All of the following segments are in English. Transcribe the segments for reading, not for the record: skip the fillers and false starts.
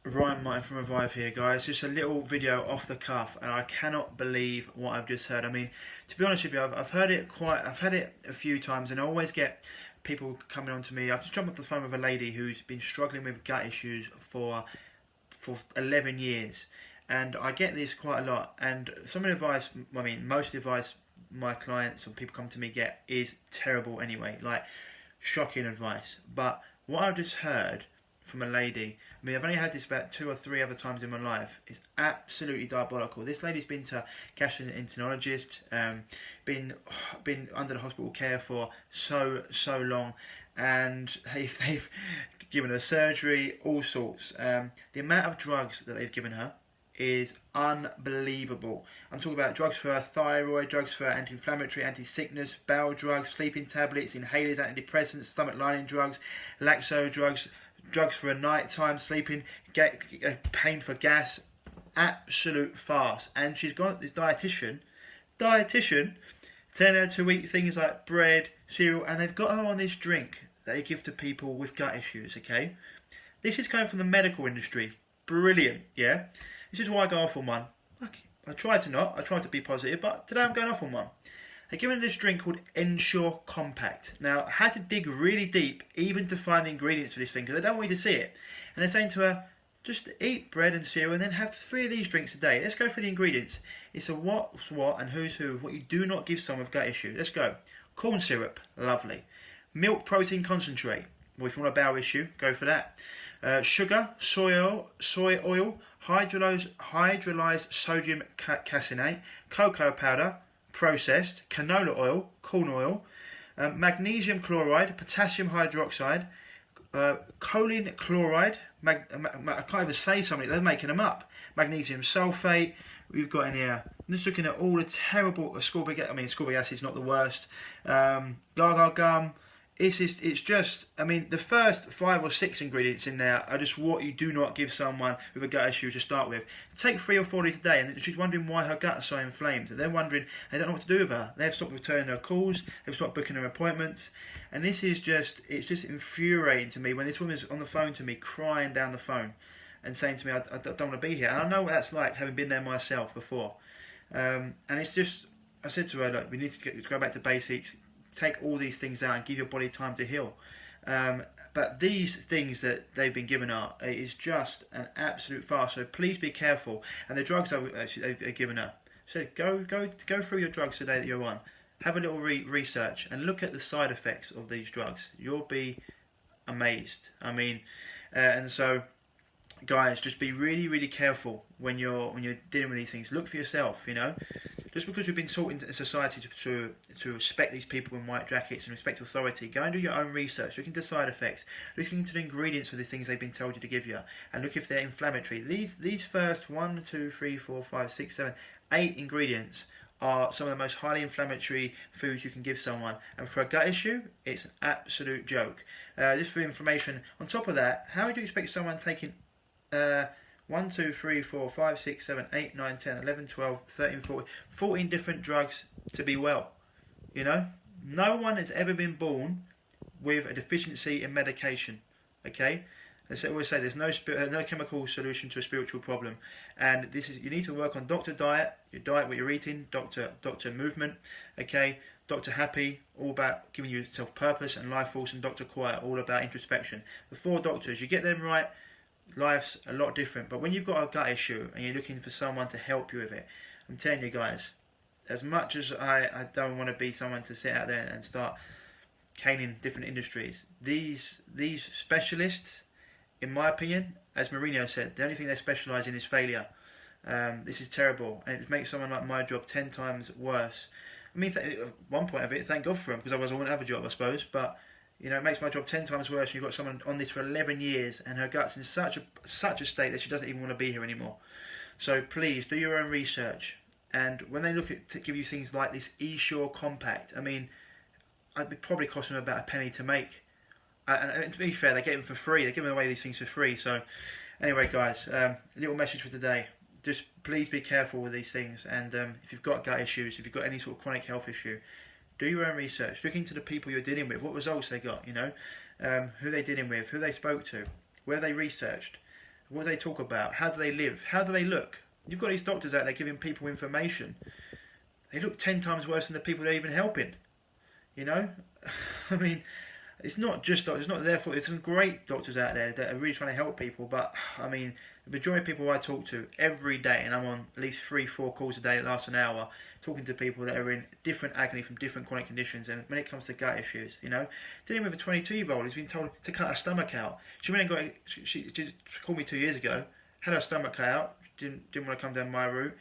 Ryan Martin from Revive here, guys. Just a little video off the cuff, and I cannot believe what I've just heard. I mean, to be honest with you, I've heard it I've had it a few times, and I always get people coming on to me. I've just jumped off the phone with a lady who's been struggling with gut issues for 11 years, and I get this quite a lot. And some of the advice, I mean, most of the advice my clients or people come to me get is terrible anyway, like shocking advice. But what I've just heard from a lady, I mean, I've only had this about 2 or 3 other times in my life, it's absolutely diabolical. This lady's been to gastroenterologist, been under the hospital care for so long, and they've given her surgery, all sorts. The amount of drugs that they've given her is unbelievable. I'm talking about drugs for thyroid, drugs for anti-inflammatory, anti-sickness, bowel drugs, sleeping tablets, inhalers, antidepressants, stomach lining drugs, laxo drugs, drugs for a nighttime sleeping, pain for gas, absolute farce. And she's got this dietitian telling her to eat things like bread, cereal, and they've got her on this drink that they give to people with gut issues, okay? This is coming from the medical industry. Brilliant, yeah? This is why I go off on one. I try to be positive, but today I'm going off on one. They're giving this drink called Ensure Compact. Now, I had to dig really deep even to find the ingredients for this thing, because I don't want you to see it. And they're saying to her, just eat bread and cereal and then have 3 of these drinks a day. Let's go through the ingredients. It's a what's what and who's who, what you do not give someone with gut issue. Let's go. Corn syrup, lovely. Milk protein concentrate. Well, if you want a bowel issue, go for that. Sugar, soy oil, hydrolyzed sodium caseinate, cocoa powder, processed, canola oil, corn oil, magnesium chloride, potassium hydroxide, choline chloride, I can't even say something, they're making them up, magnesium sulfate, we've got in here, I'm just looking at all the terrible, ascorbic acid's not the worst, gar gum. It's just, I mean, the first 5 or 6 ingredients in there are just what you do not give someone with a gut issue to start with. Take 3 or 4 of these a day, and she's wondering why her gut is so inflamed. They're wondering, they don't know what to do with her. They've stopped returning her calls, they've stopped booking her appointments, and this is just, it's just infuriating to me when this woman's on the phone to me, crying down the phone, and saying to me, I don't want to be here. And I know what that's like, having been there myself before. And it's just, I said to her, look, we need to go back to basics. Take all these things out and give your body time to heal. But these things that they've been given her is just an absolute farce. So please be careful. And the drugs they've given her. So go through your drugs today that you're on. Have a little research and look at the side effects of these drugs. You'll be amazed. I mean, and so guys, just be really careful when you're dealing with these things. Look for yourself. You know. Just because we've been taught in society to respect these people in white jackets and respect authority, go and do your own research. Look into side effects. Look into the ingredients of the things they've been told you to give you, and look if they're inflammatory. These first 1, 2, 3, 4, 5, 6, 7, 8 ingredients are some of the most highly inflammatory foods you can give someone. And for a gut issue, it's an absolute joke. Just for information, on top of that, how would you expect someone taking 1, 2, 3, 4, 5, 6, 7, 8, 9, 10, 11, 12, 13, 14, 14 different drugs to be well. You know? No one has ever been born with a deficiency in medication. Okay? As I always say, there's no chemical solution to a spiritual problem. And this is, you need to work on Dr. Diet, your diet, what you're eating, Dr. Movement, okay? Dr. Happy, all about giving yourself purpose, and Life Force, and Dr. Quiet, all about introspection. The 4 doctors, you get them right, life's a lot different. But when you've got a gut issue and you're looking for someone to help you with it, I'm telling you guys, as much as I don't want to be someone to sit out there and start caning different industries, these specialists, in my opinion, as Mourinho said, the only thing they specialise in is failure. This is terrible, and it makes someone like my job 10 times worse. I mean, at one point of it, thank God for him, because otherwise I wouldn't have a job, I suppose, but you know, it makes my job 10 times worse. You've got someone on this for 11 years and her gut's in such a state that she doesn't even want to be here anymore. So please, do your own research. And when they look at to give you things like this Ensure Compact, I mean, it probably cost them about a penny to make. And to be fair, they get them for free. They're giving away these things for free. So anyway, guys, a little message for today. Just please be careful with these things. And if you've got gut issues, if you've got any sort of chronic health issue, do your own research. Look into the people you're dealing with, what results they got, you know, who they're dealing with, who they spoke to, where they researched. What do they talk about? How do they live? How do they look? You've got these doctors out there giving people information. They look 10 times worse than the people they're even helping. You know? I mean, it's not just doctors, it's not their fault. There's some great doctors out there that are really trying to help people, but I mean, the majority of people I talk to every day, and I'm on at least 3-4 calls a day that last an hour, talking to people that are in different agony from different chronic conditions, and when it comes to gut issues, you know, dealing with a 22-year-old who's been told to cut her stomach out. She went and got, she called me 2 years ago, had her stomach cut out, didn't want to come down my route.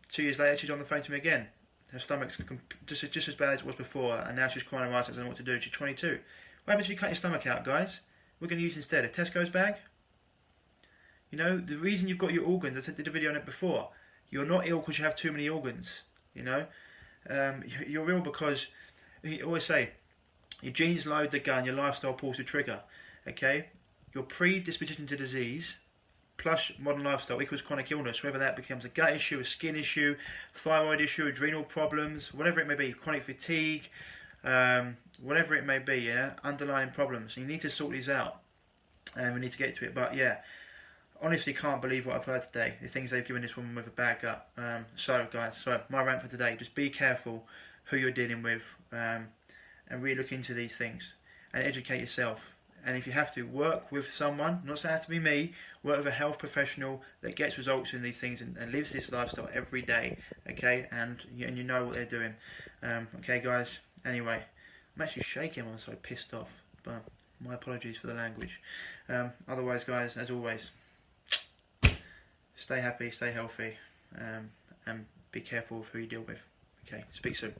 2 years later, she's on the phone to me again. Her stomach's just as bad as it was before, and now she's crying about it, doesn't know what to do. She's 22. What happens if you cut your stomach out, guys? We're going to use instead a Tesco's bag. You know, the reason you've got your organs, I said did a video on it before, you're not ill because you have too many organs. You know, you're ill because, you always say, your genes load the gun, your lifestyle pulls the trigger. Okay, your predisposition to disease plus modern lifestyle equals chronic illness, whether that becomes a gut issue, a skin issue, thyroid issue, adrenal problems, whatever it may be, chronic fatigue, whatever it may be, yeah, underlying problems. You need to sort these out, and we need to get to it. But yeah, honestly can't believe what I've heard today, the things they've given this woman with a bad gut. So guys, my rant for today, just be careful who you're dealing with, and really look into these things, and educate yourself. And if you have to, work with someone, not saying it has to be me, work with a health professional that gets results in these things and lives this lifestyle every day, okay? And you know what they're doing. Okay, guys, anyway, I'm actually shaking, I'm so pissed off, but my apologies for the language. Otherwise, guys, as always, stay happy, stay healthy, and be careful of who you deal with. Okay, speak soon.